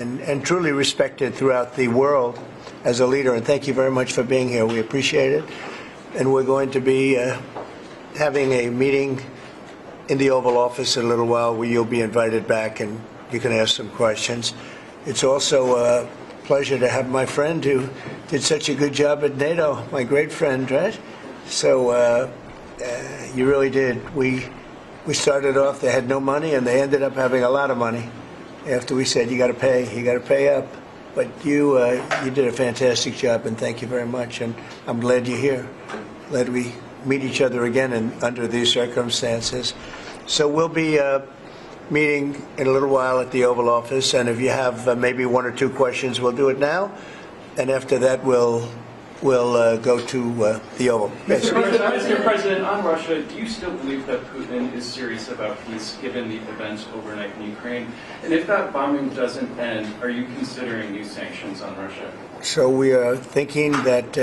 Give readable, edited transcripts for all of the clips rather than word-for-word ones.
and truly respected throughout the world as a leader. And thank you very much for being here. We appreciate it. And we're going to be having a meeting in the Oval Office in a little while where you'll be invited back and you can ask some questions. It's also a pleasure to have my friend who did such a good job at NATO, my great friend, right? So you really did. We started off, they had no money, and they ended up having a lot of money. After we said, you got to pay up. But you did a fantastic job, and thank you very much. And I'm glad you're here. Glad we meet each other again under these circumstances. So we'll be meeting in a little while at the Oval Office, and if you have maybe one or two questions, we'll do it now. And after that, we'll go to the Oval. Yes. Mr. President, on Russia, do you still believe that Putin is serious about peace given the events overnight in Ukraine? And if that bombing doesn't end, are you considering new sanctions on Russia? So we are thinking that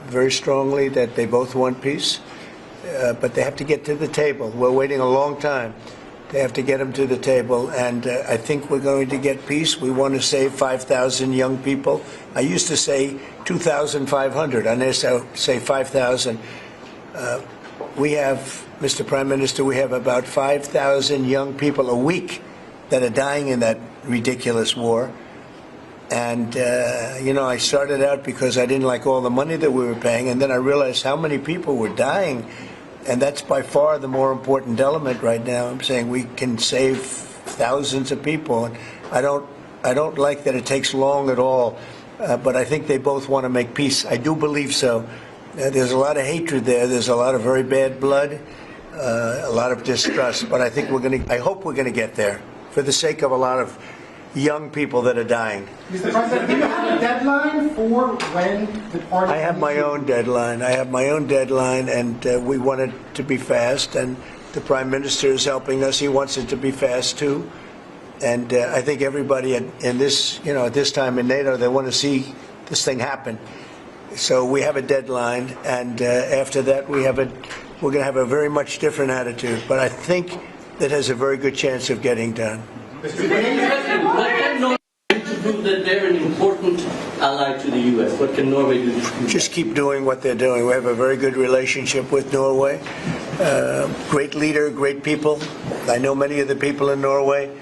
very strongly that they both want peace, but they have to get to the table. We're waiting a long time. They have to get them to the table, and I think we're going to get peace. We want to save 5,000 young people. I used to say 2,500. I now say 5,000. We have, Mr. Prime Minister, we have about 5,000 young people a week that are dying in that ridiculous war. And, you know, I started out because I didn't like all the money that we were paying, and then I realized how many people were dying. And that's by far the more important element right now. I'm saying we can save thousands of people. And I don't like that it takes long at all, but I think they both want to make peace. I do believe so. There's a lot of hatred there. There's a lot of very bad blood, a lot of distrust. But I think I hope we're going to get there for the sake of a lot of young people that are dying. Mr. President, do you have a deadline for when the party... I have my own deadline. And we want it to be fast, and the Prime Minister is helping us. He wants it to be fast, too. And I think everybody in this, you know, at this time in NATO, they want to see this thing happen. So we have a deadline, and after that, we're going to have a very much different attitude. But I think that has a very good chance of getting done. Mr. President, what can Norway do to prove that they're an important ally to the U.S.? What can Norway do? Just keep doing what they're doing. We have a very good relationship with Norway. Great leader, great people. I know many of the people in Norway,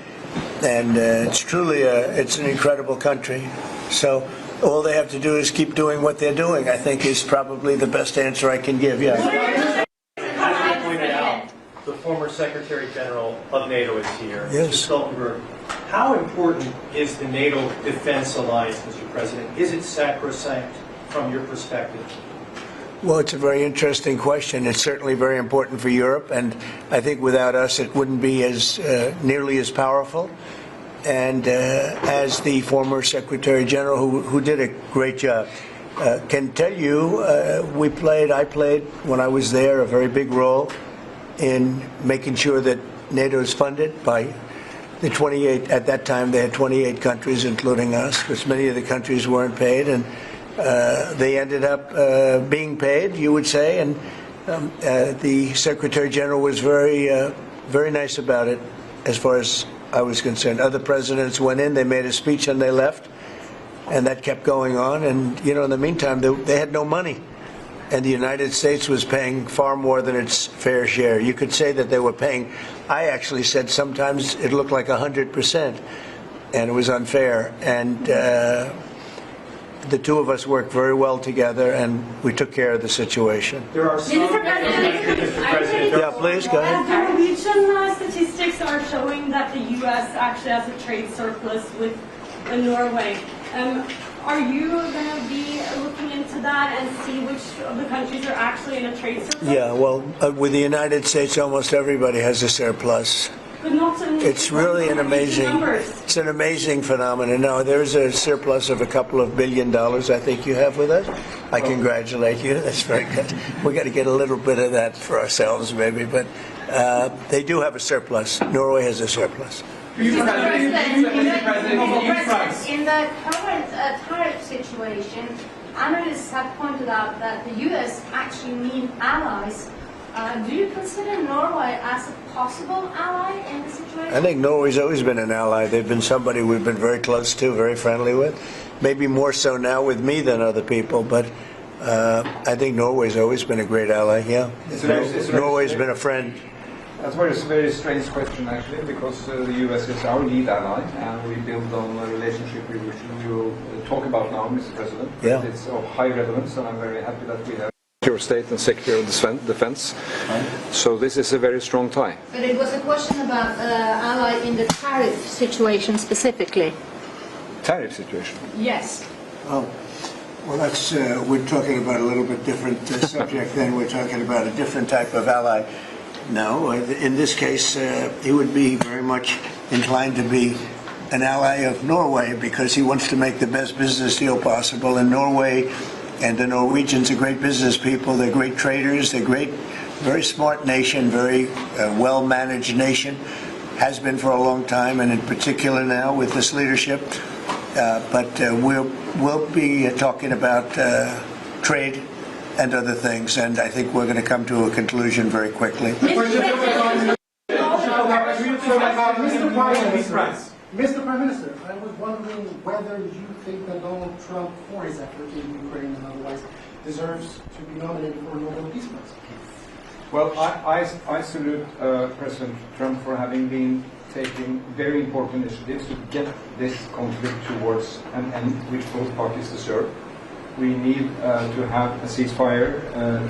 and it's truly it's an incredible country. So all they have to do is keep doing what they're doing, I think, is probably the best answer I can give. Yeah. The former Secretary General of NATO is here. Yes. Mr. Stoltenberg, how important is the NATO defense alliance, Mr. President? Is it sacrosanct from your perspective? Well, it's a very interesting question. It's certainly very important for Europe, and I think without us it wouldn't be as nearly as powerful. And as the former Secretary General, who did a great job, can tell you, I played when I was there a very big role in making sure that NATO is funded by the 28, at that time they had 28 countries, including us, because many of the countries weren't paid, and they ended up being paid, you would say, and the Secretary General was very nice about it as far as I was concerned. Other presidents went in, they made a speech, and they left, and that kept going on, and, you know, in the meantime, they had no money. And the United States was paying far more than its fair share. You could say that they were paying, I actually said sometimes it looked like 100%, and it was unfair. And the two of us worked very well together, and we took care of the situation. There are some... Mr. President, yeah, please, go ahead. The Norwegian statistics are showing that the U.S. actually has a trade surplus with Norway. Are you going to be looking into that and see which of the countries are actually in a trade surplus? Yeah, well, with the United States, almost everybody has a surplus. But not in it's really an amazing phenomenon. No, there's a surplus of a couple of $2 billion, I think you have with us. I congratulate you. That's very good. We got to get a little bit of that for ourselves, maybe, but they do have a surplus. Norway has a surplus. Mr. President, in the current tariff situation, analysts have pointed out that the U.S. actually need allies Do you consider Norway as a possible ally in the situation? I think Norway's always been an ally. They've been somebody we've been very close to, very friendly with. Maybe more so now with me than other people, but I think Norway's always been a great ally, yeah. Norway's been a friend. That's a very strange question, actually, because the U.S. is our lead ally, and we build on a relationship which we will talk about now, Mr. President. Yeah. It's of high relevance, and I'm very happy that we have Secretary of State and Secretary of Defense. So this is a very strong tie. But it was a question about ally in the tariff situation specifically. Tariff situation. Yes. Oh, well, that's we're talking about a little bit different subject then. We're talking about a different type of ally. No, in this case, he would be very much inclined to be an ally of Norway because he wants to make the best business deal possible. And Norway and the Norwegians are great business people. They're great traders. They're great, very smart nation, very well-managed nation. Has been for a long time, and in particular now with this leadership. But we'll be talking about trade and other things, and I think we're going to come to a conclusion very quickly. Mr. Prime Minister, I was wondering whether you think that Donald Trump, for his effort in Ukraine and otherwise, deserves to be nominated for a Nobel Peace Prize. Well, I salute President Trump for having been taking very important initiatives to get this conflict towards an end which both parties deserve. We need to have a ceasefire,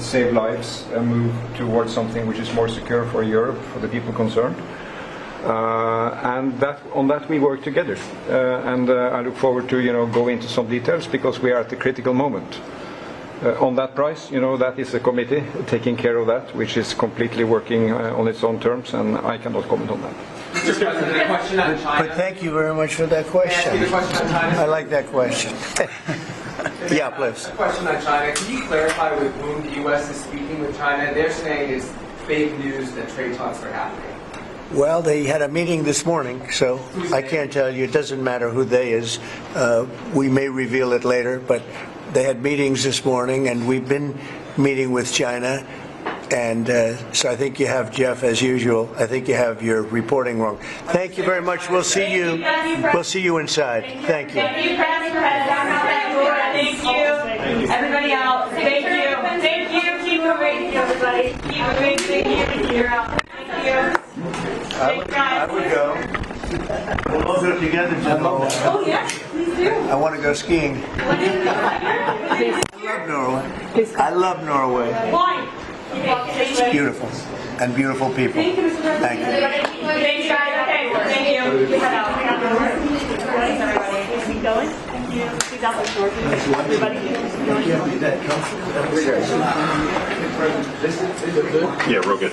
save lives, and move towards something which is more secure for Europe, for the people concerned. And on that we work together. And I look forward to go into some details because we are at the critical moment. On that price, that is a committee taking care of that, which is completely working on its own terms, and I cannot comment on that. Mr. President, a question on China. But thank you very much for that question. May I ask you a question on China? I like that question. Yeah, please. A question on China. Can you clarify with whom the U.S. is speaking with China? They're saying it's fake news that trade talks are happening. Well, they had a meeting this morning, so I can't tell you. It doesn't matter who they is. We may reveal it later, but they had meetings this morning, and we've been meeting with China. And so I think you have, Jeff, as usual, I think you have your reporting wrong. Thank you very much. We'll see you. We'll see you inside. Thank you. Thank you, President. Thank you. Everybody out. Thank you. Thank you. Keep moving, everybody. Keep moving. Thank you. You're out. Thank you. I would go. We'll both go together, gentlemen. Oh, yes, please do. I want to go skiing. I love Norway. I love Norway. Why? It's beautiful. And beautiful people. Thank you, Mr. President. Thank you. Thank you, guys. Okay, thank you. We head out. Thanks, everybody. Keep going. Thank you. Keep out the door. Everybody keep going. Yeah, real good.